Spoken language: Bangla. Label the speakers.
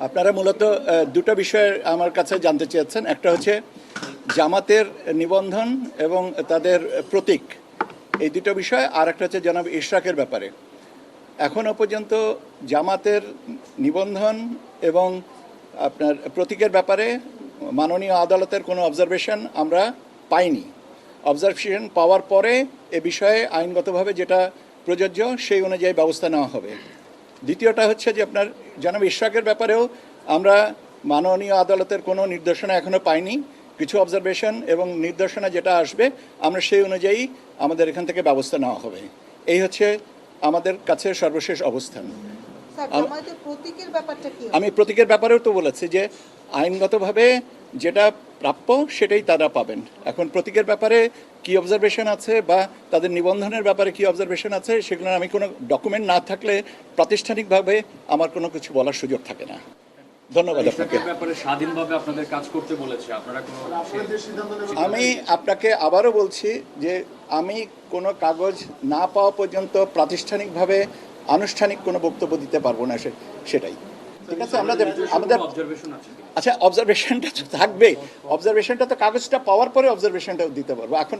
Speaker 1: আপনারা মূলত দুটো বিষয়ে আমার কাছে জানতে চেয়েছেন। একটা হচ্ছে জামাতের নিবন্ধন এবং তাদের প্রতীক, এই দুটো বিষয়। আর একটা হচ্ছে জনাব ইশরাকের ব্যাপারে। এখনও পর্যন্ত জামাতের নিবন্ধন এবং আপনার প্রতীকের ব্যাপারে মাননীয় আদালতের কোনো অবজারভেশন আমরা পাইনি। অবজারভেশন পাওয়ার পরে এ বিষয়ে আইনগতভাবে যেটা প্রযোজ্য সেই অনুযায়ী ব্যবস্থা নেওয়া হবে। দ্বিতীয়টা হচ্ছে যে আপনার জনাব ইশরাকের ব্যাপারেও আমরা মাননীয় আদালতের কোনো নির্দেশনা এখনও পাইনি। কিছু অবজারভেশন এবং নির্দেশনা যেটা আসবে আমরা সেই অনুযায়ী আমাদের এখান থেকে ব্যবস্থা নেওয়া হবে। এই হচ্ছে আমাদের কাছে সর্বশেষ অবস্থান। আমি প্রতীকের ব্যাপারেও তো বলেছি যে আইনগতভাবে যেটা প্রাপ্য সেটাই তারা পাবেন। এখন প্রতীকের ব্যাপারে কি অবজারভেশন আছে বা তাদের নিবন্ধনের ব্যাপারে কি অবজারভেশন আছে সেগুলো আমি কোনো ডকুমেন্ট না থাকলে প্রাতিষ্ঠানিকভাবে আমার কোনো কিছু বলার সুযোগ থাকে না। ধন্যবাদ আপনাকে।
Speaker 2: স্বাধীনভাবে আপনাদের কাজ করতে বলেছে, আপনারা
Speaker 1: আমি আপনাকে আবারও বলছি যে আমি কোনো কাগজ না পাওয়া পর্যন্ত প্রাতিষ্ঠানিকভাবে আনুষ্ঠানিক কোনো বক্তব্য দিতে পারবো না, সেটাই ঠিক আছে। আমাদের আচ্ছা, অবজারভেশনটা তো থাকবে। অবজারভেশনটা তো কাগজটা পাওয়ার পরে অবজারভেশনটা দিতে পারবো। এখন